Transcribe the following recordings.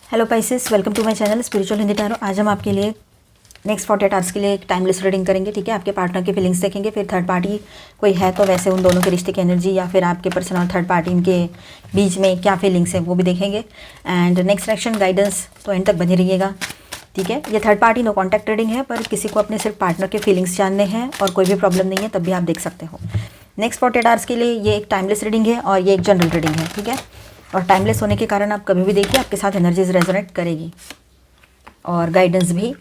Hello Pisces, welcome to my channel spiritual Hindi tarot. आज हम आपके लिए नेक्स्ट 48 आवर्स के लिए एक टाइमलेस रीडिंग करेंगे। ठीक है, आपके पार्टनर की फीलिंग्स देखेंगे, फिर थर्ड पार्टी कोई है तो वैसे उन दोनों के रिश्ते की एनर्जी या फिर आपके पर्सन और थर्ड पार्टी इनके बीच में क्या फीलिंग्स है वो भी देखेंगे। एंड नेक्स्ट एक्शन गाइडेंस तो एंड तक बने रहिएगा। ठीक है, ये third party no contact reading है, पर किसी को अपने सिर्फ पार्टनर के फीलिंग्स जानने हैं और कोई भी प्रॉब्लम नहीं है तब भी आप देख सकते हो। नेक्स्ट 48 आवर्स के लिए ये एक टाइमलेस रीडिंग है और ये एक जनरल रीडिंग है। ठीक है, और टाइमलेस होने के कारण आप कभी भी देखिए आपके साथ एनर्जीज रेजोनेट करेगी और गाइडेंस भी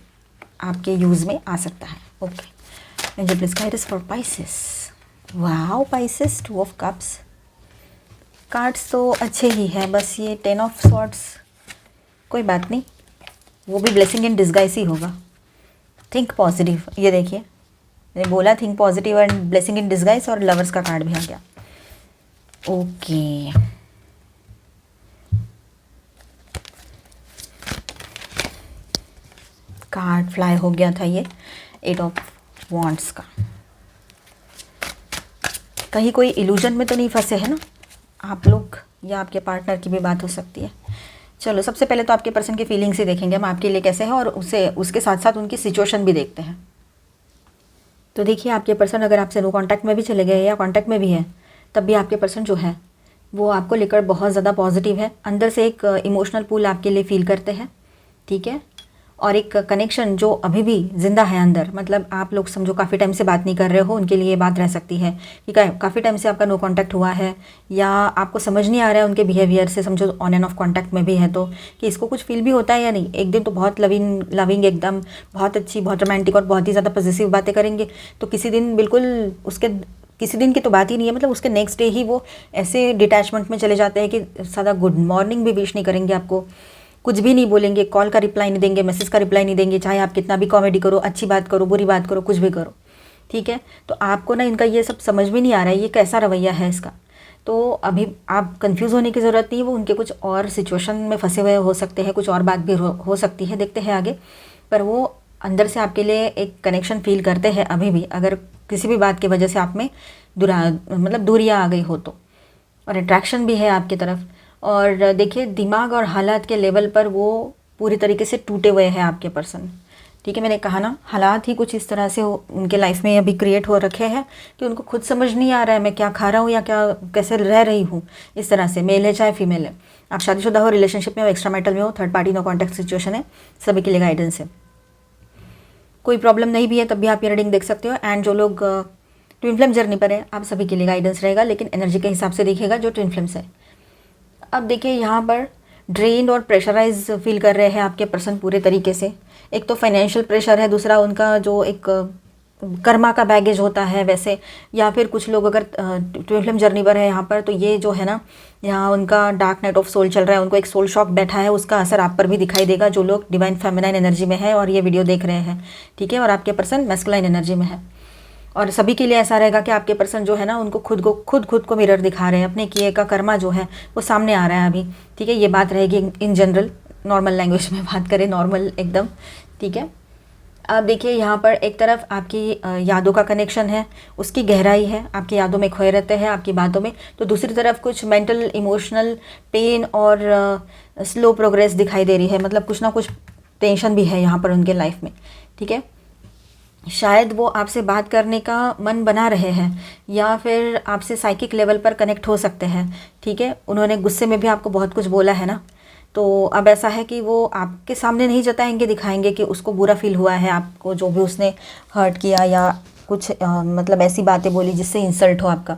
आपके यूज़ में आ सकता है। Okay, angel please guide us for Pisces. Wow Pisces, 2 of cups. Cards तो अच्छे ही है, बस ये 10 ऑफ स्वॉर्ड्स कोई बात नहीं, वो भी ब्लेसिंग इन डिस्गाइज ही होगा। थिंक पॉजिटिव, ये देखिए मैंने बोला think positive and blessing in disguise, और लवर्स का कार्ड भी आ गया। ओके, कार्ड फ्लाई हो गया था ये 8 ऑफ वॉन्ड्स का। कहीं कोई इल्यूजन में तो नहीं फंसे हैं ना आप लोग, या आपके पार्टनर की भी बात हो सकती है। चलो, सबसे पहले तो आपके पर्सन की फीलिंग्स ही देखेंगे हम आपके लिए कैसे हैं, और उसके साथ साथ उनकी सिचुएशन भी देखते हैं। तो देखिए, आपके पर्सन अगर आपसे नो कॉन्टैक्ट में भी चले गए या कॉन्टैक्ट में भी है, तब भी आपके पर्सन जो है वो आपको लेकर बहुत ज़्यादा पॉजिटिव है। अंदर से एक इमोशनल पुल आपके लिए फील करते हैं। ठीक है, और एक कनेक्शन जो अभी भी ज़िंदा है अंदर, मतलब आप लोग समझो काफ़ी टाइम से बात नहीं कर रहे हो, उनके लिए ये बात रह सकती है कि काफ़ी टाइम से आपका नो कांटेक्ट हुआ है, या आपको समझ नहीं आ रहा है उनके बिहेवियर से, समझो ऑन एंड ऑफ कांटेक्ट में भी है तो कि इसको कुछ फील भी होता है या नहीं। एक दिन तो बहुत लविंग एकदम बहुत अच्छी, बहुत रोमांटिक और बहुत ही ज़्यादा पॉजिटिव बातें करेंगे, तो किसी दिन बिल्कुल उसके किसी दिन की तो बात ही नहीं है, मतलब उसके नेक्स्ट डे ही वो ऐसे डिटैचमेंट में चले जाते हैं कि ज़्यादा गुड मॉर्निंग भी विश नहीं करेंगे आपको, कुछ भी नहीं बोलेंगे, कॉल का रिप्लाई नहीं देंगे, मैसेज का रिप्लाई नहीं देंगे, चाहे आप कितना भी कॉमेडी करो, अच्छी बात करो, बुरी बात करो, कुछ भी करो। ठीक है, तो आपको ना इनका ये सब समझ में नहीं आ रहा है, ये कैसा रवैया है इसका। तो अभी आप कंफ्यूज होने की ज़रूरत नहीं है, वो उनके कुछ और सिचुएशन में फंसे हुए हो सकते हैं, कुछ और बात भी हो सकती है, देखते हैं आगे। पर वो अंदर से आपके लिए एक कनेक्शन फील करते हैं अभी भी, अगर किसी भी बात की वजह से आप में दूरियाँ आ गई हो तो, और अट्रैक्शन भी है आपकी तरफ। और देखिए, दिमाग और हालात के लेवल पर वो पूरी तरीके से टूटे हुए हैं आपके पर्सन। ठीक है, मैंने कहा ना, हालात ही कुछ इस तरह से उनके लाइफ में अभी क्रिएट हो रखे हैं कि उनको खुद समझ नहीं आ रहा है मैं क्या खा रहा हूँ या क्या कैसे रह रही हूँ। इस तरह से मेल है चाहे फीमेल है, आप शादीशुदा हो, रिलेशनशिप में हो, एक्स्ट्रा मैरिटल में हो, third party no contact situation है, सभी के लिए गाइडेंस है। कोई प्रॉब्लम नहीं भी है तब भी आप ये रीडिंग देख सकते हो। एंड जो लोग ट्विन फ्लेम जर्नी पर है, आप सभी के लिए गाइडेंस रहेगा, लेकिन एनर्जी के हिसाब से देखिएगा जो ट्विन फ्लेम्स है। अब देखिए, यहाँ पर ड्रेन्ड और प्रेशराइज फील कर रहे हैं आपके पर्सन पूरे तरीके से। एक तो फाइनेंशियल प्रेशर है, दूसरा उनका जो एक कर्मा का बैगेज होता है वैसे, या फिर कुछ लोग अगर ट्विन फ्लेम जर्नी पर है यहाँ पर, तो ये जो है ना, यहाँ उनका डार्क नाइट ऑफ सोल चल रहा है, उनको एक सोल शॉक बैठा है, उसका असर आप पर भी दिखाई देगा जो लोग डिवाइन फेमिनाइन एनर्जी में है और ये वीडियो देख रहे हैं। ठीक है, और आपके पर्सन मैस्कुलाइन एनर्जी में है। और सभी के लिए ऐसा रहेगा कि आपके पर्सन जो है ना, उनको खुद को मिरर दिखा रहे हैं, अपने किए का कर्मा जो है वो सामने आ रहा है अभी। ठीक है, ये बात रहेगी इन जनरल, नॉर्मल लैंग्वेज में बात करें, नॉर्मल एकदम। ठीक है, अब देखिए, यहाँ पर एक तरफ आपकी यादों का कनेक्शन है, उसकी गहराई है, आपकी यादों में खोए रहते हैं, आपकी बातों में। तो दूसरी तरफ कुछ मेंटल इमोशनल पेन और स्लो प्रोग्रेस दिखाई दे रही है, मतलब कुछ ना कुछ टेंशन भी है यहाँ पर उनके लाइफ में। ठीक है, शायद वो आपसे बात करने का मन बना रहे हैं, या फिर आपसे साइकिक लेवल पर कनेक्ट हो सकते हैं। ठीक है, उन्होंने गुस्से में भी आपको बहुत कुछ बोला है ना, तो अब ऐसा है कि वो आपके सामने नहीं जताएंगे, दिखाएंगे कि उसको बुरा फील हुआ है आपको, जो भी उसने हर्ट किया या कुछ मतलब ऐसी बातें बोली जिससे इंसल्ट हो आपका।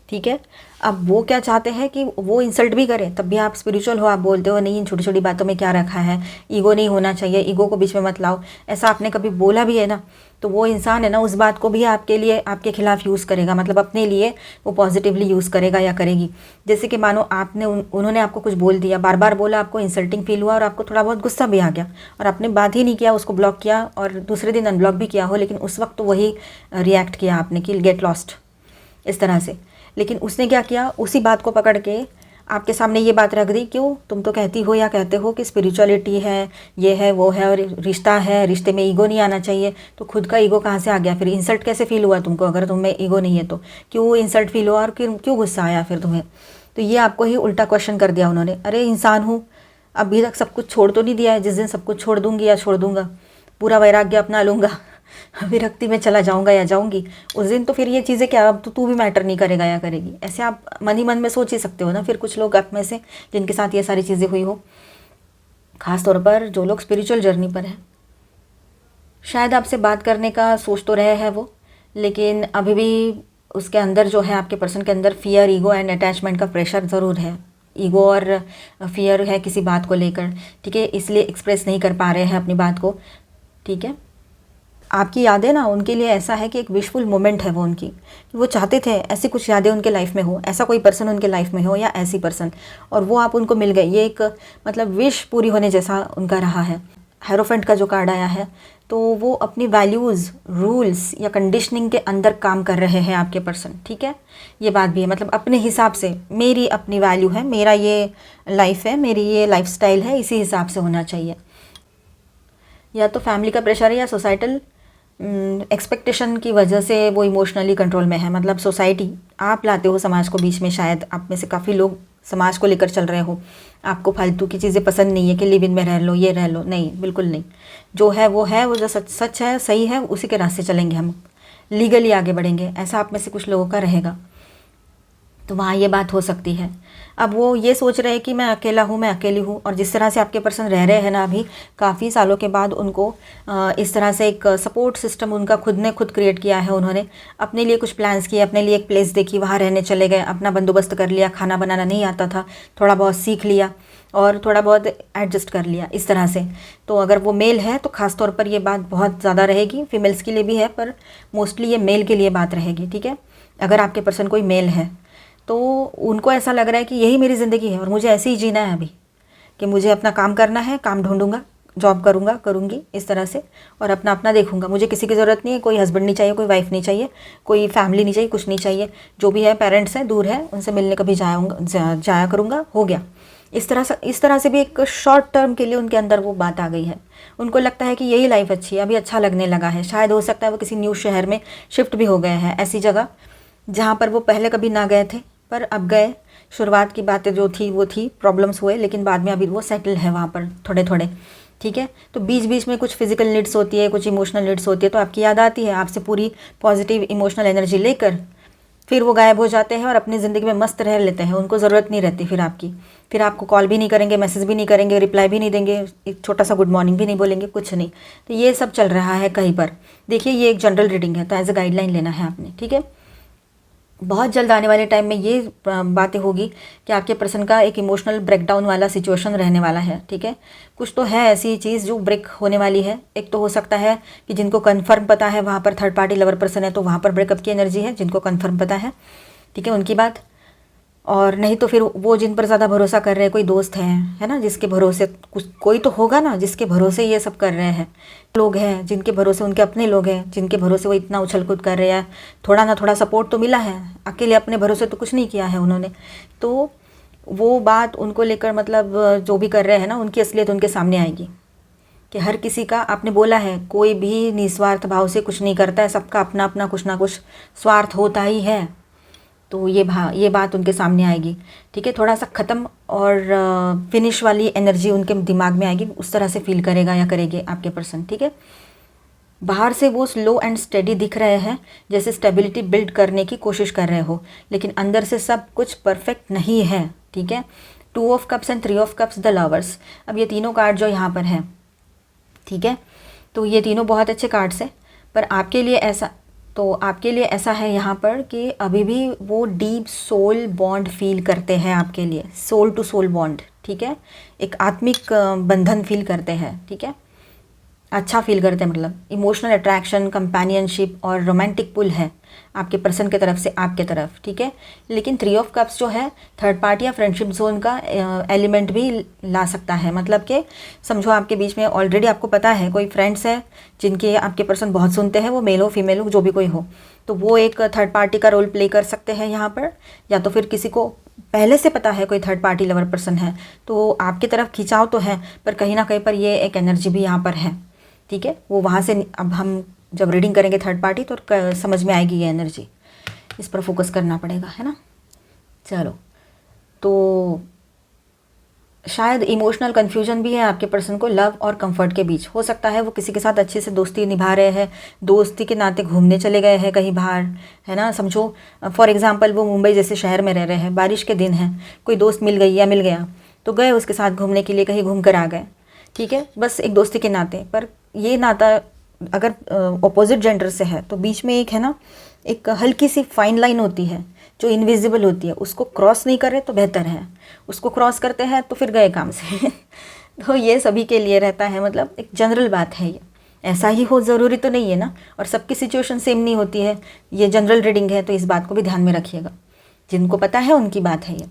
ठीक है, अब वो क्या चाहते हैं कि वो इंसल्ट भी करे, तब भी आप स्पिरिचुअल हो, आप बोलते हो नहीं इन छोटी छोटी बातों में क्या रखा है, ईगो नहीं होना चाहिए, ईगो को बीच में मत लाओ, ऐसा आपने कभी बोला भी है ना, तो वो इंसान है ना, उस बात को भी आपके लिए आपके खिलाफ यूज़ करेगा, मतलब अपने लिए वो पॉजिटिवली यूज़ करेगा या करेगी। जैसे कि मानो आपने उन्होंने आपको कुछ बोल दिया, बार बार बोला, आपको इंसल्टिंग फील हुआ और आपको थोड़ा बहुत गुस्सा भी आ गया, और आपने बात ही नहीं किया, उसको ब्लॉक किया और दूसरे दिन अनब्लॉक भी किया हो, लेकिन उस वक्त तो वही रिएक्ट किया आपने कि गेट लॉस्ट, इस तरह से। लेकिन उसने क्या किया, उसी बात को पकड़ के आपके सामने ये बात रख दी, क्यों तुम तो कहती हो या कहते हो कि स्पिरिचुअलिटी है, ये है वो है, और रिश्ता है, रिश्ते में ईगो नहीं आना चाहिए, तो खुद का ईगो कहाँ से आ गया? फिर इंसल्ट कैसे फील हुआ तुमको? अगर तुम्हें ईगो नहीं है तो क्यों इंसल्ट फील हुआ और क्यों गुस्सा आया फिर तुम्हें? तो ये आपको ही उल्टा क्वेश्चन कर दिया उन्होंने। अरे इंसान हूँ, अभी तक सब कुछ छोड़ तो नहीं दिया है, जिस दिन सब कुछ छोड़ दूंगी या छोड़ दूंगा, पूरा वैराग्य अपना लूँगा, विरक्ति में चला जाऊंगा या जाऊंगी, उस दिन तो फिर ये चीज़ें क्या, अब तो तू भी मैटर नहीं करेगा या करेगी, ऐसे आप मन ही मन में सोच ही सकते हो ना। फिर कुछ लोग आप में से जिनके साथ ये सारी चीज़ें हुई हो, ख़ास तौर पर जो लोग स्पिरिचुअल जर्नी पर हैं, शायद आपसे बात करने का सोच तो रहे हैं वो, लेकिन अभी भी उसके अंदर जो है, आपके पर्सन के अंदर फियर, ईगो एंड अटैचमेंट का प्रेशर ज़रूर है। ईगो और फियर है किसी बात को लेकर, ठीक है, इसलिए एक्सप्रेस नहीं कर पा रहे हैं अपनी बात को, ठीक है। आपकी यादें ना उनके लिए ऐसा है कि एक विशफुल मोमेंट है वो उनकी, वो चाहते थे ऐसी कुछ यादें उनके लाइफ में हो, ऐसा कोई पर्सन उनके लाइफ में हो या ऐसी पर्सन, और वो आप उनको मिल गए, ये एक मतलब विश पूरी होने जैसा उनका रहा है। हेरोफेंट का जो कार्ड आया है, तो वो अपनी वैल्यूज़, रूल्स या कंडीशनिंग के अंदर काम कर रहे हैं आपके पर्सन, ठीक है। ये बात भी है, मतलब अपने हिसाब से, मेरी अपनी वैल्यू है, मेरा ये लाइफ है, मेरी ये लाइफस्टाइल है, इसी हिसाब से होना चाहिए। या तो फैमिली का प्रेशर है या सोसाइटल एक्सपेक्टेशन की वजह से वो इमोशनली कंट्रोल में है, मतलब सोसाइटी, आप लाते हो समाज को बीच में, शायद आप में से काफ़ी लोग समाज को लेकर चल रहे हो, आपको फालतू की चीज़ें पसंद नहीं है कि लिव इन में रह लो, ये रह लो, नहीं, बिल्कुल नहीं, जो है वो है, वो जो सच सच है, सही है, उसी के रास्ते चलेंगे हम, लीगली आगे बढ़ेंगे, ऐसा आप में से कुछ लोगों का रहेगा। तो वहाँ ये बात हो सकती है। अब वो ये सोच रहे हैं कि मैं अकेला हूँ, मैं अकेली हूँ, और जिस तरह से आपके पर्सन रह रहे हैं ना अभी, काफ़ी सालों के बाद उनको इस तरह से एक सपोर्ट सिस्टम उनका खुद ने खुद क्रिएट किया है। उन्होंने अपने लिए कुछ प्लान्स किए, अपने लिए एक प्लेस देखी, वहाँ रहने चले गए, अपना बंदोबस्त कर लिया, खाना बनाना नहीं आता था, थोड़ा बहुत सीख लिया और थोड़ा बहुत एडजस्ट कर लिया इस तरह से। तो अगर वो मेल है तो ख़ास तौर पर ये बात बहुत ज़्यादा रहेगी, फीमेल्स के लिए भी है पर मोस्टली ये मेल के लिए बात रहेगी, ठीक है। अगर आपके पर्सन कोई मेल है तो उनको ऐसा लग रहा है कि यही मेरी ज़िंदगी है और मुझे ऐसे ही जीना है अभी, कि मुझे अपना काम करना है, काम ढूंढूंगा, जॉब करूंगा, करूंगी इस तरह से, और अपना अपना देखूंगा, मुझे किसी की ज़रूरत नहीं है, कोई हस्बैंड नहीं चाहिए, कोई वाइफ नहीं चाहिए, कोई फैमिली नहीं चाहिए, कुछ नहीं चाहिए, जो भी है पेरेंट्स हैं दूर है, उनसे मिलने कभी जाया करूँगा, हो गया। इस तरह से भी एक शॉर्ट टर्म के लिए उनके अंदर वो बात आ गई है। उनको लगता है कि यही लाइफ अच्छी है, अभी अच्छा लगने लगा है, शायद हो सकता है वो किसी न्यू शहर में शिफ्ट भी हो गए हैं, ऐसी जगह जहाँ पर वो पहले कभी ना गए थे पर अब गए। शुरुआत की बातें जो थी वो थी, प्रॉब्लम्स हुए, लेकिन बाद में अभी वो सेटल है वहाँ पर थोड़े थोड़े, ठीक है। तो बीच बीच में कुछ फिजिकल नीड्स होती है, कुछ इमोशनल नीड्स होती है, तो आपकी याद आती है, आपसे पूरी पॉजिटिव इमोशनल एनर्जी लेकर फिर वो गायब हो जाते हैं और अपनी ज़िंदगी में मस्त रह लेते हैं, उनको ज़रूरत नहीं रहती फिर आपकी, फिर आपको कॉल भी नहीं करेंगे, मैसेज भी नहीं करेंगे, रिप्लाई भी नहीं देंगे, एक छोटा सा गुड मॉर्निंग भी नहीं बोलेंगे, कुछ नहीं। तो ये सब चल रहा है कहीं पर। देखिए ये एक जनरल रीडिंग है, तो एज अ गाइडलाइन लेना है आपने, ठीक है। बहुत जल्द आने वाले टाइम में ये बातें होगी कि आपके पर्सन का एक इमोशनल ब्रेकडाउन वाला सिचुएशन रहने वाला है, ठीक है। कुछ तो है ऐसी चीज़ जो ब्रेक होने वाली है। एक तो हो सकता है कि जिनको कंफर्म पता है वहाँ पर थर्ड पार्टी लवर पर्सन है, तो वहाँ पर ब्रेकअप की एनर्जी है, जिनको कंफर्म पता है, ठीक है, उनकी बात। और नहीं तो फिर वो जिन पर ज़्यादा भरोसा कर रहे हैं, कोई दोस्त है ना, जिसके भरोसे कुछ कोई तो होगा ना, जिसके भरोसे ये सब कर रहे हैं, लोग हैं जिनके भरोसे, उनके अपने लोग हैं जिनके भरोसे वो इतना उछल कूद कर रहे हैं, थोड़ा ना थोड़ा सपोर्ट तो मिला है, अकेले अपने भरोसे तो कुछ नहीं किया है उन्होंने। तो वो बात उनको लेकर, मतलब जो भी कर रहे हैं ना, उनकी असलियत उनके सामने आएगी कि हर किसी का, आपने बोला है, कोई भी निस्वार्थ भाव से कुछ नहीं करता है, सबका अपना अपना कुछ ना कुछ स्वार्थ होता ही है। तो ये बात उनके सामने आएगी, ठीक है। थोड़ा सा ख़त्म और फिनिश वाली एनर्जी उनके दिमाग में आएगी, उस तरह से फील करेगा या करेंगे आपके पर्सन, ठीक है। बाहर से वो स्लो एंड स्टेडी दिख रहे हैं, जैसे स्टेबिलिटी बिल्ड करने की कोशिश कर रहे हो, लेकिन अंदर से सब कुछ परफेक्ट नहीं है, ठीक है। 2 of cups and 3 of cups, the lovers. अब ये तीनों कार्ड जो यहाँ पर हैं, ठीक है, तो ये तीनों बहुत अच्छे कार्ड्स हैं, पर आपके लिए ऐसा है यहाँ पर कि अभी भी वो डीप सोल बॉन्ड फील करते हैं आपके लिए, सोल टू सोल बॉन्ड, ठीक है। एक आत्मिक बंधन फील करते हैं, ठीक है, अच्छा फील करते हैं, मतलब इमोशनल अट्रैक्शन, कंपेनियनशिप और रोमांटिक पुल है आपके पर्सन की तरफ से आपके तरफ, ठीक है। लेकिन 3 ऑफ कप्स जो है थर्ड पार्टी या फ्रेंडशिप जोन का एलिमेंट भी ला सकता है, मतलब कि समझो आपके बीच में ऑलरेडी आपको पता है कोई फ्रेंड्स है जिनके आपके पर्सन बहुत सुनते हैं, वो मेल हो फीमेल हो जो भी कोई हो, तो वो एक थर्ड पार्टी का रोल प्ले कर सकते हैं यहाँ पर। या तो फिर किसी को पहले से पता है कोई थर्ड पार्टी लवर पर्सन है, तो आपकी तरफ खिंचाव तो है, पर कहीं ना कहीं पर ये एक एनर्जी भी यहाँ पर है, ठीक है। वो वहाँ से अब हम जब रीडिंग करेंगे थर्ड पार्टी तो समझ में आएगी ये एनर्जी, इस पर फोकस करना पड़ेगा, है ना। चलो, तो शायद इमोशनल कन्फ्यूजन भी है आपके पर्सन को लव और कंफर्ट के बीच। हो सकता है वो किसी के साथ अच्छे से दोस्ती निभा रहे हैं, दोस्ती के नाते घूमने चले गए हैं कहीं बाहर, है ना, समझो फॉर एग्जांपल वो मुंबई जैसे शहर में रह रहे हैं, बारिश के दिन हैं, कोई दोस्त मिल गई या मिल गया तो गए उसके साथ घूमने के लिए, कहीं घूम कर आ गए, ठीक है, बस एक दोस्ती के नाते। पर ये नाता अगर ऑपोजिट जेंडर से है तो बीच में एक है ना, एक हल्की सी फाइन लाइन होती है जो इनविजिबल होती है, उसको क्रॉस नहीं करे तो बेहतर है, उसको क्रॉस करते हैं तो फिर गए काम से। तो ये सभी के लिए रहता है, मतलब एक जनरल बात है ये, ऐसा ही हो ज़रूरी तो नहीं है ना, और सबकी सिचुएशन सेम नहीं होती है, ये जनरल रीडिंग है तो इस बात को भी ध्यान में रखिएगा, जिनको पता है उनकी बात है ये।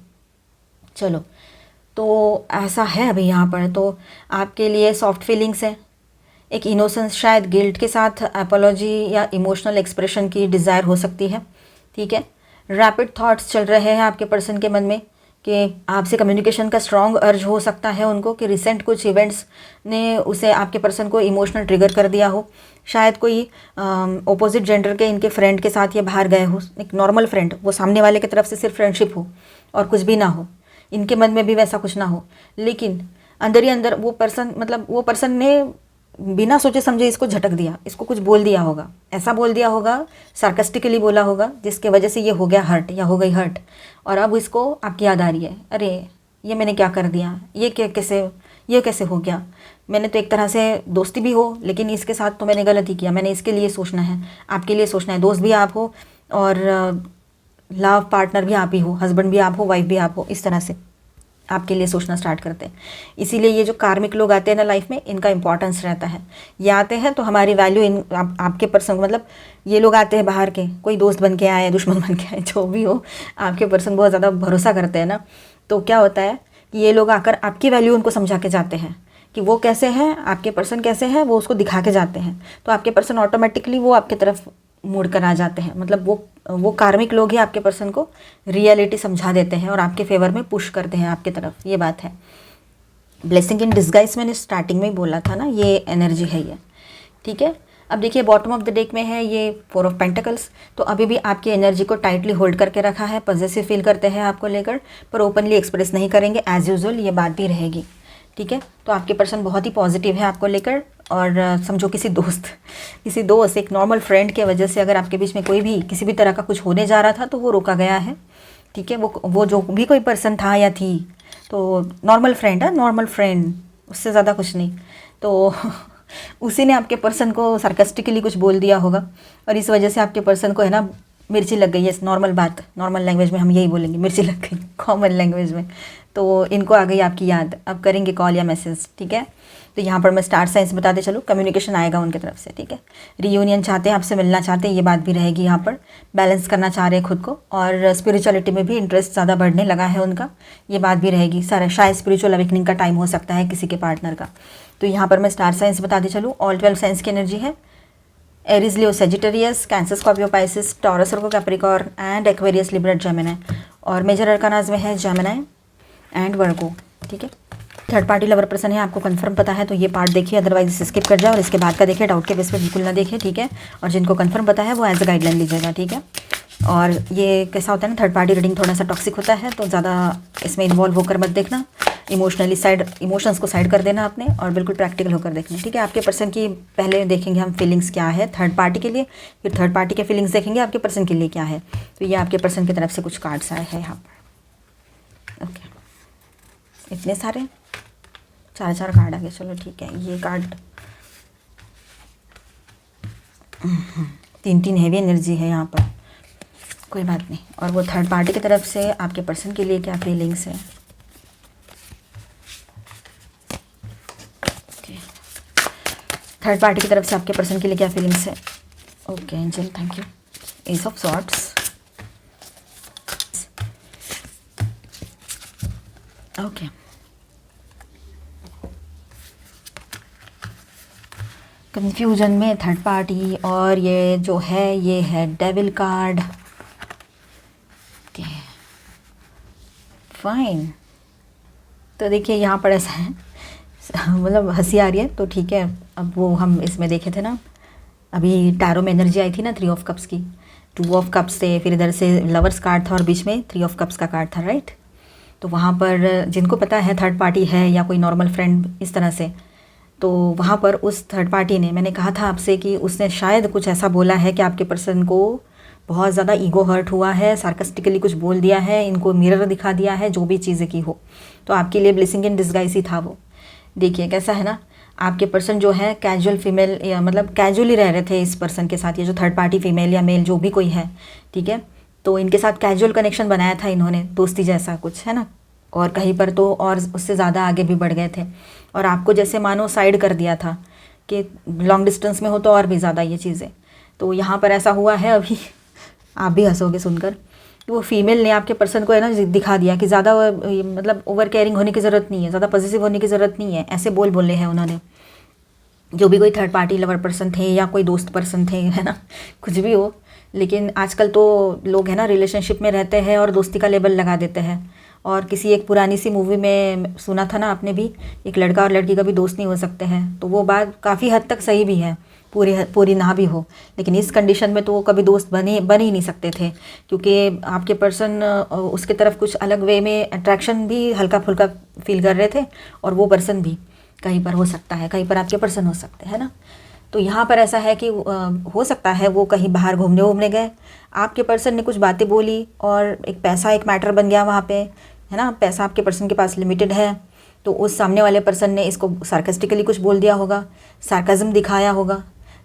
चलो, तो ऐसा है अभी यहाँ पर, तो आपके लिए सॉफ्ट फीलिंग्स है, एक इनोसेंस, शायद गिल्ट के साथ अपोलॉजी या इमोशनल एक्सप्रेशन की डिज़ायर हो सकती है, ठीक है। रैपिड थॉट्स चल रहे हैं आपके पर्सन के मन में कि आपसे कम्युनिकेशन का स्ट्रॉन्ग अर्ज हो सकता है उनको, कि रिसेंट कुछ इवेंट्स ने उसे आपके पर्सन को इमोशनल ट्रिगर कर दिया हो, शायद कोई ऑपोजिट जेंडर के इनके फ्रेंड के साथ ये बाहर गए हो, एक नॉर्मल फ्रेंड, वो सामने वाले की तरफ से सिर्फ फ्रेंडशिप हो और कुछ भी ना हो, इनके मन में भी वैसा कुछ ना हो, लेकिन अंदर ही अंदर वो पर्सन, मतलब वो पर्सन ने बिना सोचे समझे इसको झटक दिया, इसको कुछ बोल दिया होगा, ऐसा बोल दिया होगा, सार्कास्टिकली बोला होगा, जिसके वजह से ये हो गया हर्ट या हो गई हर्ट, और अब इसको आपकी याद आ रही है, अरे ये मैंने क्या कर दिया, ये कैसे हो गया, मैंने तो एक तरह से दोस्ती भी हो लेकिन इसके साथ तो मैंने गलत ही किया, मैंने इसके लिए सोचना है, आपके लिए सोचना है, दोस्त भी आप हो और लव पार्टनर भी आप ही हो, हस्बैंड भी आप हो, वाइफ भी आप हो, इस तरह से आपके लिए सोचना स्टार्ट करते हैं। इसीलिए ये जो कार्मिक लोग आते हैं ना लाइफ में, इनका इंपॉर्टेंस रहता है, ये आते हैं तो हमारी वैल्यू आपके पर्सन, मतलब ये लोग आते हैं बाहर के, कोई दोस्त बन के आए, दुश्मन बन के आए, जो भी हो, आपके पर्सन बहुत ज़्यादा भरोसा करते हैं ना, तो क्या होता है कि ये लोग आकर आपकी वैल्यू उनको समझा के जाते हैं कि वो कैसे हैं, आपके पर्सन कैसे हैं, वो उसको दिखा के जाते हैं, तो आपके पर्सन ऑटोमेटिकली वो आपकी तरफ मुड़ कर आ जाते हैं, मतलब वो कार्मिक लोग ही आपके पर्सन को रियलिटी समझा देते हैं और आपके फेवर में पुश करते हैं आपकी तरफ, ये बात है। ब्लेसिंग इन डिस्गाइज मैंने स्टार्टिंग में ही बोला था ना, ये एनर्जी है ये, ठीक है। अब देखिए बॉटम ऑफ द डेक में है ये 4 ऑफ पेंटिकल्स, तो अभी भी आपकी एनर्जी को टाइटली होल्ड करके रखा है, पॉजिटिव फील करते हैं आपको लेकर, पर ओपनली एक्सप्रेस नहीं करेंगे, एज यूजुअल ये बात भी रहेगी, ठीक है। तो आपके पर्सन बहुत ही पॉजिटिव है आपको लेकर, और समझो किसी दोस्त एक नॉर्मल फ्रेंड के वजह से अगर आपके बीच में कोई भी किसी भी तरह का कुछ होने जा रहा था तो वो रोका गया है, ठीक है। वो जो भी कोई पर्सन था या थी, तो नॉर्मल फ्रेंड है, नॉर्मल फ्रेंड, उससे ज़्यादा कुछ नहीं, तो उसी ने आपके पर्सन को सार्कास्टिकली कुछ बोल दिया होगा और इस वजह से आपके पर्सन को है ना मिर्ची लग गई है, नॉर्मल बात, नॉर्मल लैंग्वेज में हम यही बोलेंगे, मिर्ची लग गई कॉमन लैंग्वेज में, तो इनको आ गई आपकी याद, अब करेंगे कॉल या मैसेज, ठीक है। तो यहाँ पर मैं स्टार साइंस बताते चलूँ, कम्युनिकेशन आएगा उनकी तरफ से, ठीक है। रियूनियन चाहते हैं, आपसे मिलना चाहते हैं, ये बात भी रहेगी यहाँ पर, बैलेंस करना चाह रहे हैं खुद को, और स्पिरिचुअलिटी में भी इंटरेस्ट ज़्यादा बढ़ने लगा है उनका, ये बात भी रहेगी। शायद स्पिरिचुअल अवेकनिंग का टाइम हो सकता है किसी के पार्टनर का। तो यहाँ पर मैं स्टार साइंस बताते चलूँ, ऑल 12 साइंस की एनर्जी है, Aries, Leo, Sagittarius, cancer, Scorpio, Pisces, taurus, Virgo, Capricorn and Aquarius, Libra, Gemini, और मेजर अरकानाज में है जेमिनी एंड वर्गो, ठीक है। थर्ड पार्टी लवर पर्सन है, आपको कंफर्म पता है तो ये पार्ट देखिए, अदरवाइज इसे स्किप कर जाओ और इसके बाद का देखिए, डाउट के बेस पे बिल्कुल ना देखिए, ठीक है। और जिनको कंफर्म पता है वो एज अ गाइडलाइन लीजिएगा, ठीक है। और ये कैसा होता है ना, थर्ड पार्टी रीडिंग थोड़ा सा टॉक्सिक होता है, तो ज़्यादा इसमें इन्वॉल्व होकर मत देखना, इमोशंस को साइड कर देना आपने, और बिल्कुल प्रैक्टिकल होकर देखना, ठीक है। आपके पर्सन की पहले देखेंगे हम फीलिंग्स क्या है थर्ड पार्टी के लिए, फिर थर्ड पार्टी के फीलिंग्स देखेंगे आपके पर्सन के लिए क्या है। तो ये आपके पर्सन की तरफ से कुछ कार्ड्स आए हैं यहाँ पर, ओके। इतने सारे 4 कार्ड आ गए, चलो ठीक है। ये कार्ड 3 हेवी एनर्जी है यहाँ पर, कोई बात नहीं। और वो थर्ड पार्टी की तरफ से आपके पर्सन के लिए क्या फीलिंग्स है, ओके। थर्ड पार्टी की तरफ से आपके पर्सन के लिए क्या फीलिंग्स है, okay angel, thank you. S of swords, okay. Confusion में थर्ड पार्टी, और ये जो है ये है डेविल कार्ड, ओके फाइन। तो देखिए यहाँ पर ऐसा है, मतलब हंसी आ रही है तो ठीक है। अब वो हम इसमें देखे थे ना, अभी टैरो में एनर्जी आई थी ना 3 ऑफ कप्स की, 2 ऑफ कप्स से, फिर इधर से लवर्स कार्ड था और बीच में 3 ऑफ कप्स का कार्ड था, राइट। तो वहाँ पर जिनको पता है थर्ड पार्टी है या कोई नॉर्मल फ्रेंड इस तरह से, तो वहाँ पर उस थर्ड पार्टी ने, मैंने कहा था आपसे कि उसने शायद कुछ ऐसा बोला है कि आपके पर्सन को बहुत ज़्यादा ईगो हर्ट हुआ है, सार्कास्टिकली कुछ बोल दिया है, इनको मिरर दिखा दिया है, जो भी चीज़ें की हो, तो आपके लिए ब्लेसिंग इन डिस्गाइज ही था वो। देखिए कैसा है ना, आपके पर्सन जो है कैजुअल फीमेल या मतलब कैजुअली रह रहे थे इस पर्सन के साथ, ये जो थर्ड पार्टी फीमेल या मेल जो भी कोई है, ठीक है, तो इनके साथ कैजुअल कनेक्शन बनाया था इन्होंने, दोस्ती जैसा कुछ है ना, और कहीं पर तो और उससे ज़्यादा आगे भी बढ़ गए थे, और आपको जैसे मानो साइड कर दिया था कि लॉन्ग डिस्टेंस में हो तो और भी ज़्यादा ये चीज़ें। तो यहाँ पर ऐसा हुआ है, अभी आप भी हंसोगे सुनकर, कि वो फीमेल ने आपके पर्सन को है ना दिखा दिया कि ज़्यादा मतलब ओवर केयरिंग होने की ज़रूरत नहीं है, ज़्यादा पॉजिटिव होने की ज़रूरत नहीं है, ऐसे बोले हैं उन्होंने। जो भी कोई थर्ड पार्टी लवर पर्सन थे या कोई दोस्त पर्सन थे, है ना, कुछ भी हो, लेकिन आजकल तो लोग है ना रिलेशनशिप में रहते हैं और दोस्ती का लेबल लगा देते हैं। और किसी एक पुरानी सी मूवी में सुना था ना आपने भी, एक लड़का और लड़की कभी दोस्त नहीं हो सकते हैं, तो वो बात काफ़ी हद तक सही भी है, पूरी ना भी हो, लेकिन इस कंडीशन में तो वो कभी दोस्त बन ही नहीं सकते थे, क्योंकि आपके पर्सन उसके तरफ कुछ अलग वे में अट्रैक्शन भी हल्का फुल्का फील कर रहे थे, और वो पर्सन भी कहीं पर हो सकता है, कहीं पर आपके पर्सन हो सकते हैं ना। तो यहाँ पर ऐसा है कि हो सकता है वो कहीं बाहर घूमने गए, आपके पर्सन ने कुछ बातें बोली और एक पैसा एक मैटर बन गया वहाँ पे, है ना, पैसा आपके पर्सन के पास लिमिटेड है, तो उस सामने वाले पर्सन ने इसको सार्कास्टिकली कुछ बोल दिया होगा, सार्काज्म दिखाया होगा,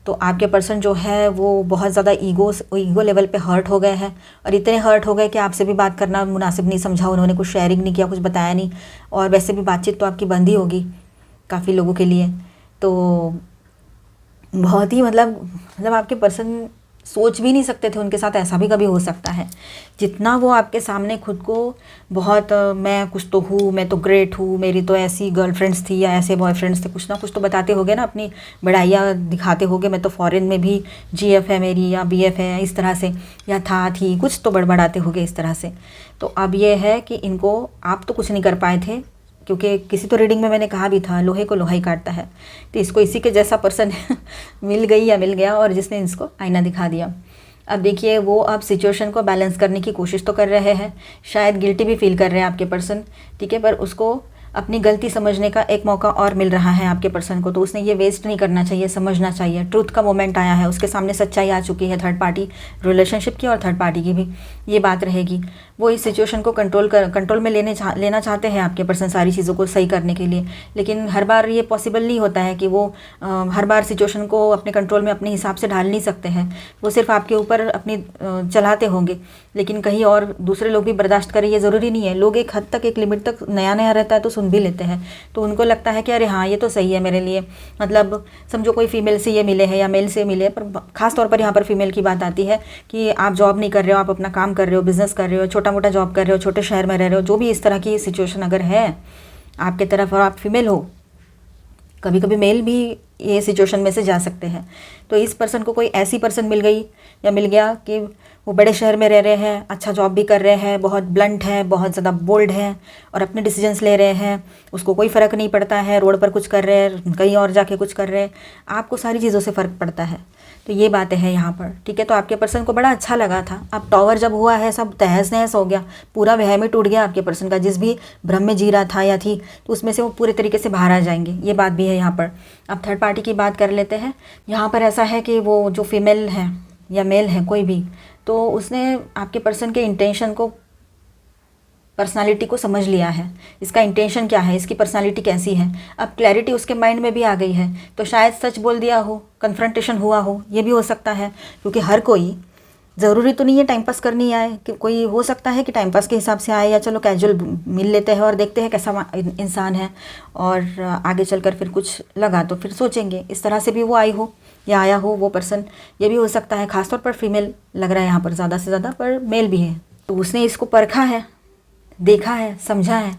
तो आपके पर्सन जो है वो बहुत ज़्यादा ईगो लेवल पे हर्ट हो गए हैं, और इतने हर्ट हो गए कि आपसे भी बात करना मुनासिब नहीं समझा उन्होंने, कुछ शेयरिंग नहीं किया, कुछ बताया नहीं, और वैसे भी बातचीत तो आपकी बंद ही होगी काफ़ी लोगों के लिए। तो बहुत ही मतलब आपके पर्सन सोच भी नहीं सकते थे उनके साथ ऐसा भी कभी हो सकता है। जितना वो आपके सामने खुद को बहुत मैं कुछ तो हूँ, मैं तो ग्रेट हूँ, मेरी तो ऐसी गर्लफ्रेंड्स थी या ऐसे बॉयफ्रेंड्स थे, कुछ ना कुछ तो बताते होगे ना, अपनी बड़ाइयाँ दिखाते होगे, मैं तो फॉरेन में भी जीएफ है मेरी या बीएफ है, इस तरह से, या थी कुछ तो बड़बड़ाते होगे इस तरह से। तो अब ये है कि इनको आप तो कुछ नहीं कर पाए थे, क्योंकि किसी तो रीडिंग में मैंने कहा भी था लोहे को लोहा ही काटता है, तो इसको इसी के जैसा पर्सन मिल गया और जिसने इसको आईना दिखा दिया। अब देखिए वो अब सिचुएशन को बैलेंस करने की कोशिश तो कर रहे हैं, शायद गिल्टी भी फील कर रहे हैं आपके पर्सन, ठीक है, पर उसको अपनी गलती समझने का एक मौका और मिल रहा है आपके पर्सन को, तो उसने ये वेस्ट नहीं करना चाहिए, समझना चाहिए। ट्रूथ का मोमेंट आया है, उसके सामने सच्चाई आ चुकी है, थर्ड पार्टी रिलेशनशिप की और थर्ड पार्टी की भी ये बात रहेगी। वो इस सिचुएशन को कंट्रोल में लेना चाहते हैं आपके पर्सन, सारी चीज़ों को सही करने के लिए, लेकिन हर बार ये पॉसिबल नहीं होता है कि वो हर बार सिचुएशन को अपने कंट्रोल में अपने हिसाब से ढाल नहीं सकते हैं, वो सिर्फ आपके ऊपर अपनी चलाते होंगे, लेकिन कहीं और दूसरे लोग भी बर्दाश्त करें ये ज़रूरी नहीं है। लोग एक हद तक, एक लिमिट तक नया रहता है तो सुन भी लेते हैं, तो उनको लगता है कि अरे हाँ ये तो सही है मेरे लिए, मतलब समझो कोई फीमेल से ये मिले हैं या मेल से मिले, पर खास तौर पर यहाँ पर फीमेल की बात आती है कि आप जॉब नहीं कर रहे हो, आप अपना काम कर रहे हो, बिजनेस कर रहे हो, छोटा मोटा जॉब कर रहे हो, छोटे शहर में रह रहे हो, जो भी इस तरह की सिचुएशन अगर है आपके तरफ और आप फीमेल हो, कभी कभी मेल भी ये सिचुएशन में से जा सकते हैं, तो इस पर्सन को कोई ऐसी पर्सन मिल गई या मिल गया कि वो बड़े शहर में रह रहे हैं, अच्छा जॉब भी कर रहे हैं, बहुत ब्लंट है, बहुत ज़्यादा बोल्ड है और अपने डिसीजंस ले रहे हैं, उसको कोई फ़र्क नहीं पड़ता है, रोड पर कुछ कर रहे हैं, कहीं और जाके कुछ कर रहे हैं, आपको सारी चीज़ों से फ़र्क पड़ता है। तो ये बातें हैं यहाँ पर, ठीक है। तो आपके पर्सन को बड़ा अच्छा लगा था, अब टॉवर जब हुआ है सब तहस नहस हो गया, पूरा वहम ही टूट गया आपके पर्सन का, जिस भी भ्रम में जी रहा था या थी, तो उसमें से वो पूरे तरीके से बाहर आ जाएंगे, ये बात भी है यहाँ पर। अब थर्ड पार्टी की बात कर लेते हैं। यहाँ पर ऐसा है कि वो जो फीमेल है या मेल है कोई भी, तो उसने आपके पर्सन के इंटेंशन को, पर्सनालिटी को समझ लिया है, इसका इंटेंशन क्या है, इसकी पर्सनालिटी कैसी है, अब क्लैरिटी उसके माइंड में भी आ गई है, तो शायद सच बोल दिया हो, कन्फ्रंटेशन हुआ हो, ये भी हो सकता है, क्योंकि हर कोई ज़रूरी तो नहीं है टाइम पास करनी आए, कि कोई हो सकता है कि टाइम पास के हिसाब से आए, या चलो कैजुअल मिल लेते हैं और देखते हैं कैसा इंसान है, और आगे चलकर फिर कुछ लगा तो फिर सोचेंगे, इस तरह से भी वो आई हो या आया हो वो पर्सन, ये भी हो सकता है। खासतौर पर फीमेल लग रहा है यहाँ पर ज़्यादा से ज़्यादा, पर मेल भी है, तो उसने इसको परखा है, देखा है, समझा है,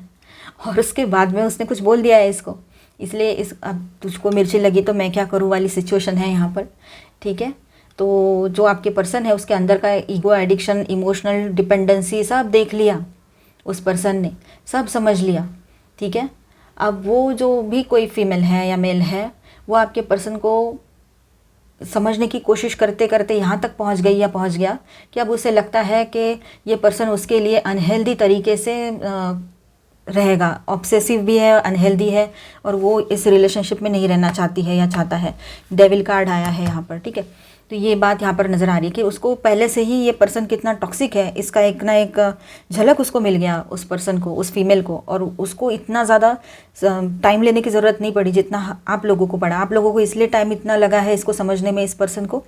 और उसके बाद में उसने कुछ बोल दिया है इसको, इसलिए इस अब तुझको मिर्ची लगी तो मैं क्या करूँ वाली सिचुएशन है यहाँ पर, ठीक है। तो जो आपके पर्सन है उसके अंदर का ईगो, एडिक्शन, इमोशनल डिपेंडेंसी सब देख लिया उस पर्सन ने, सब समझ लिया, ठीक है। अब वो जो भी कोई फीमेल है या मेल है, वो आपके पर्सन को समझने की कोशिश करते करते यहाँ तक पहुँच गई या पहुँच गया कि अब उसे लगता है कि ये पर्सन उसके लिए अनहेल्दी तरीके से रहेगा, ऑब्सेसिव भी है, अनहेल्दी है, और वो इस रिलेशनशिप में नहीं रहना चाहती है या चाहता है। डेविल कार्ड आया है यहाँ पर, ठीक है। तो ये बात यहाँ पर नज़र आ रही है कि उसको पहले से ही ये पर्सन कितना टॉक्सिक है, इसका एक ना एक झलक उसको मिल गया, उस पर्सन को, उस फीमेल को, और उसको इतना ज़्यादा टाइम लेने की ज़रूरत नहीं पड़ी जितना आप लोगों को पड़ा। आप लोगों को इसलिए टाइम इतना लगा है इसको समझने में, इस पर्सन को,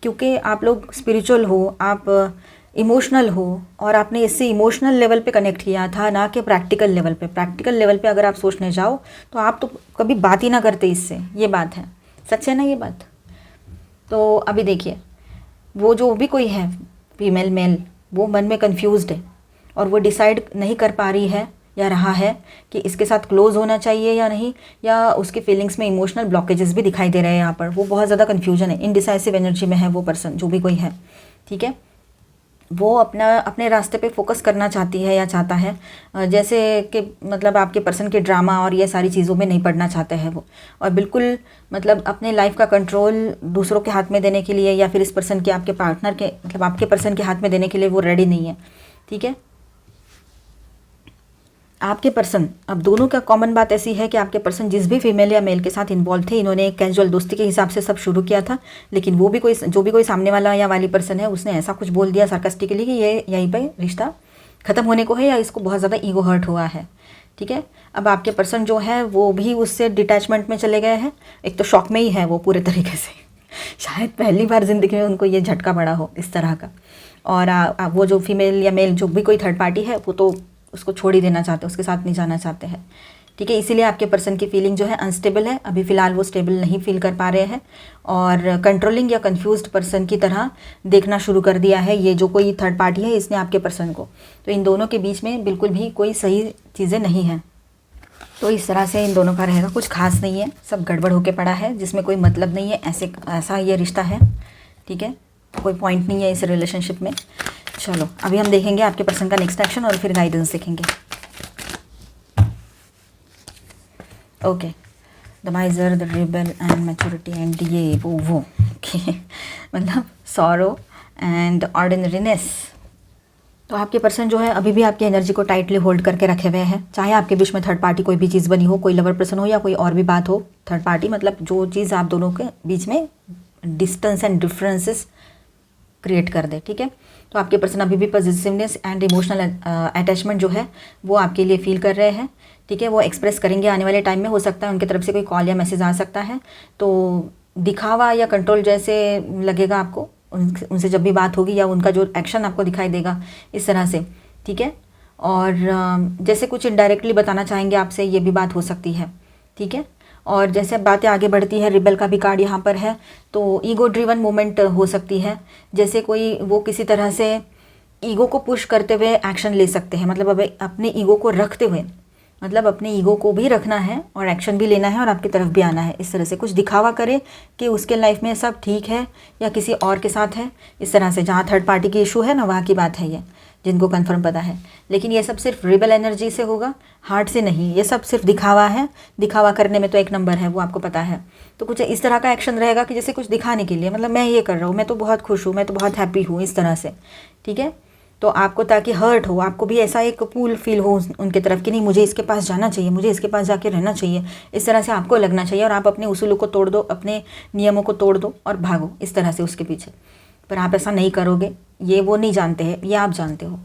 क्योंकि आप लोग स्पिरिचुअल हो, आप इमोशनल हो, और आपने इससे इमोशनल लेवल पे कनेक्ट किया था, ना कि प्रैक्टिकल लेवल पे। प्रैक्टिकल लेवल पे अगर आप सोचने जाओ तो आप तो कभी बात ही ना करते इससे, ये बात है, सच है ना ये बात। तो अभी देखिए, वो जो भी कोई है, फीमेल मेल, वो मन में कंफ्यूज्ड है, और वो डिसाइड नहीं कर पा रही है या रहा है कि इसके साथ क्लोज होना चाहिए या नहीं, या उसकी फीलिंग्स में इमोशनल ब्लॉकेजेस भी दिखाई दे रहे हैं यहाँ पर। वो बहुत ज़्यादा कन्फ्यूजन है, इनडिसाइसिव एनर्जी में है वो पर्सन, जो भी कोई है, ठीक है। वो अपने रास्ते पे फोकस करना चाहती है या चाहता है, जैसे कि मतलब आपके पर्सन के ड्रामा और ये सारी चीज़ों में नहीं पड़ना चाहते हैं वो, और बिल्कुल मतलब अपने लाइफ का कंट्रोल दूसरों के हाथ में देने के लिए, या फिर इस पर्सन के, आपके पार्टनर के, मतलब आपके पर्सन के हाथ में देने के लिए वो रेडी नहीं है, ठीक है। आपके पर्सन, अब दोनों का कॉमन बात ऐसी है कि आपके पर्सन जिस भी फीमेल या मेल के साथ इन्वॉल्व थे, इन्होंने एक कैजुअल दोस्ती के हिसाब से सब शुरू किया था, लेकिन वो भी कोई, जो भी कोई सामने वाला या वाली पर्सन है, उसने ऐसा कुछ बोल दिया सार्कास्टिकली कि ये यहीं पे रिश्ता ख़त्म होने को है, या इसको बहुत ज़्यादा ईगो हर्ट हुआ है, ठीक है। अब आपके पर्सन जो है वो भी उससे डिटैचमेंट में चले गए हैं, एक तो शॉक में ही है वो पूरे तरीके से, शायद पहली बार ज़िंदगी में उनको ये झटका पड़ा हो इस तरह का। और वो जो फीमेल या मेल, जो भी कोई थर्ड पार्टी है, वो तो उसको छोड़ ही देना चाहते हैं, उसके साथ नहीं जाना चाहते हैं, ठीक है। इसीलिए आपके पर्सन की फीलिंग जो है अनस्टेबल है, अभी फ़िलहाल वो स्टेबल नहीं फील कर पा रहे हैं, और कंट्रोलिंग या कंफ्यूज्ड पर्सन की तरह देखना शुरू कर दिया है ये जो कोई थर्ड पार्टी है, इसने आपके पर्सन को। तो इन दोनों के बीच में बिल्कुल भी कोई सही चीज़ें नहीं हैं। तो इस तरह से इन दोनों का रहेगा, कुछ खास नहीं है, सब गड़बड़ होके पड़ा है, जिसमें कोई मतलब नहीं है, ऐसा ये रिश्ता है, ठीक है। कोई पॉइंट नहीं है इस रिलेशनशिप में। चलो अभी हम देखेंगे आपके पर्सन का नेक्स्ट एक्शन, और फिर गाइडेंस देखेंगे। Okay, the माइजर, the rebel and maturity, and ये वो ओके मतलब सॉरो एंड ऑर्डिनरीनेस। तो आपके पर्सन जो है अभी भी आपकी एनर्जी को टाइटली होल्ड करके रखे हुए हैं, चाहे आपके बीच में थर्ड पार्टी कोई भी चीज़ बनी हो, कोई लवर पर्सन हो या कोई और भी बात हो। थर्ड पार्टी मतलब जो चीज़ आप दोनों के बीच में डिस्टेंस एंड डिफरेंसेस क्रिएट कर दे, ठीक है। तो आपके पर्सन अभी भी पॉजिटिवनेस एंड इमोशनल अटैचमेंट जो है वो आपके लिए फील कर रहे हैं, ठीक है। वो एक्सप्रेस करेंगे आने वाले टाइम में, हो सकता है उनकी तरफ से कोई कॉल या मैसेज आ सकता है, तो दिखावा या कंट्रोल जैसे लगेगा आपको उनसे जब भी बात होगी, या उनका जो एक्शन आपको दिखाई देगा इस तरह से, ठीक है। और जैसे कुछ इनडायरेक्टली बताना चाहेंगे आपसे, ये भी बात हो सकती है, ठीक है। और जैसे बातें आगे बढ़ती है, रिबेल का भी कार्ड यहाँ पर है, तो ईगो ड्रिवन मोमेंट हो सकती है, जैसे कोई वो किसी तरह से ईगो को पुश करते हुए एक्शन ले सकते हैं, मतलब अब अपने ईगो को रखते हुए, मतलब अपने ईगो को भी रखना है और एक्शन भी लेना है और आपकी तरफ भी आना है, इस तरह से कुछ दिखावा करे कि उसके लाइफ में सब ठीक है या किसी और के साथ है, इस तरह से। जहाँ थर्ड पार्टी की इशू है ना, वहाँ की बात है ये, जिनको कंफर्म पता है। लेकिन ये सब सिर्फ रिबेल एनर्जी से होगा, हार्ट से नहीं, ये सब सिर्फ दिखावा है। दिखावा करने में तो एक नंबर है, वो आपको पता है। तो कुछ इस तरह का एक्शन रहेगा कि जैसे कुछ दिखाने के लिए, मतलब मैं ये कर रहा हूँ, मैं तो बहुत खुश हूँ, मैं तो बहुत हैप्पी हूँ, इस तरह से, ठीक है। तो आपको ताकि हर्ट हो, आपको भी ऐसा एक पुल फील हो उनके तरफ कि नहीं मुझे इसके पास जाना चाहिए, मुझे इसके पास जाके रहना चाहिए, इस तरह से आपको लगना चाहिए, और आप अपने उसूलों को तोड़ दो, अपने नियमों को तोड़ दो और भागो इस तरह से उसके पीछे। पर आप ऐसा नहीं करोगे, ये वो नहीं जानते हैं, ये आप जानते हो।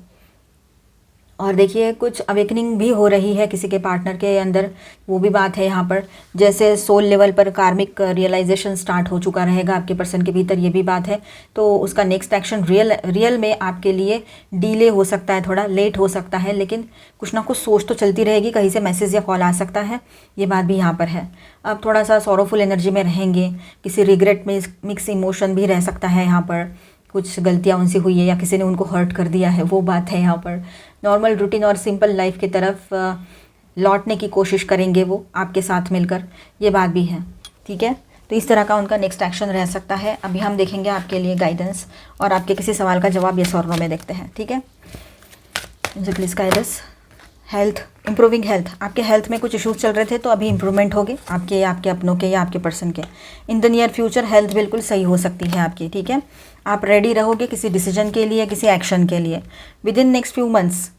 और देखिए कुछ अवेकनिंग भी हो रही है किसी के पार्टनर के अंदर, वो भी बात है यहाँ पर। जैसे सोल लेवल पर कार्मिक रियलाइजेशन स्टार्ट हो चुका रहेगा आपके पर्सन के भीतर, ये भी बात है। तो उसका नेक्स्ट एक्शन रियल में आपके लिए डिले हो सकता है, थोड़ा लेट हो सकता है, लेकिन कुछ ना कुछ सोच तो चलती रहेगी, कहीं से मैसेज या कॉल आ सकता है, ये बात भी यहाँ पर है। अब थोड़ा सा सॉरोफुल एनर्जी में रहेंगे, किसी रिग्रेट में मिक्स इमोशन भी रह सकता है यहाँ पर, कुछ गलतियाँ उनसे हुई है या किसी ने उनको हर्ट कर दिया है, वो बात है यहाँ पर। नॉर्मल रूटीन और सिंपल लाइफ की तरफ लौटने की कोशिश करेंगे वो आपके साथ मिलकर, ये बात भी है, ठीक है। तो इस तरह का उनका नेक्स्ट एक्शन रह सकता है। अभी हम देखेंगे आपके लिए गाइडेंस, और आपके किसी सवाल का जवाब यस और नो में देखते हैं, ठीक है। मुझे please guidance. Health, improving health, आपके हेल्थ में कुछ इश्यूज चल रहे थे तो अभी इम्प्रूवमेंट होगी आपके अपनों के या आपके पर्सन के। In the near future health बिल्कुल सही हो सकती है आपकी, ठीक है। आप रेडी रहोगे किसी डिसीजन के लिए, किसी एक्शन के लिए। With in next few months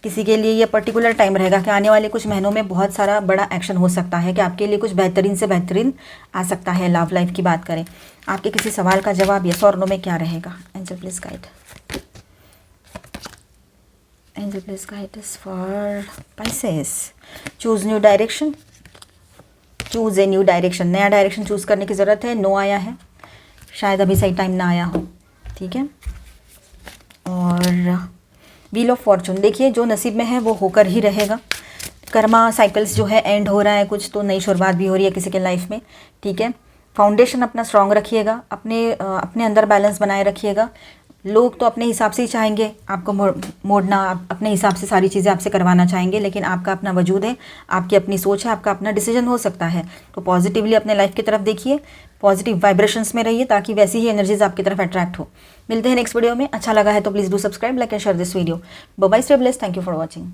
किसी के लिए ये पर्टिकुलर टाइम रहेगा कि आने वाले कुछ महीनों में बहुत सारा बड़ा एक्शन हो सकता है, कि आपके लिए कुछ बेहतरीन से बेहतरीन आ सकता है। लव लाइफ की बात करें, आपके किसी सवाल का जवाब यस और नो में क्या रहेगा? Angel please guide, angel please guide us for Pisces. Choose new direction, choose a new direction, नया डायरेक्शन चूज़ करने की ज़रूरत है। नो आया है, शायद अभी सही टाइम ना आया हो, ठीक है। और व्हील ऑफ फॉर्चून, देखिए जो नसीब में है वो होकर ही रहेगा। कर्मा साइकिल्स जो है एंड हो रहा है कुछ, तो नई शुरुआत भी हो रही है किसी के लाइफ में, ठीक है। फाउंडेशन अपना स्ट्रांग रखिएगा, अपने अंदर बैलेंस बनाए रखिएगा। लोग तो अपने हिसाब से ही चाहेंगे आपको मोड़ना, अपने हिसाब से सारी चीज़ें आपसे करवाना चाहेंगे, लेकिन आपका अपना वजूद है, आपकी अपनी सोच है, आपका अपना डिसीजन हो सकता है। तो पॉजिटिवली अपने लाइफ की तरफ देखिए, पॉजिटिव वाइब्रेशंस में रहिए, ताकि वैसी ही एनर्जीज आपकी तरफ अट्रैक्ट हो। मिलते हैं नेक्स्ट वीडियो में। अच्छा लगा है तो please do subscribe, like and share this video. Bye bye, stay blessed, thank you for watching.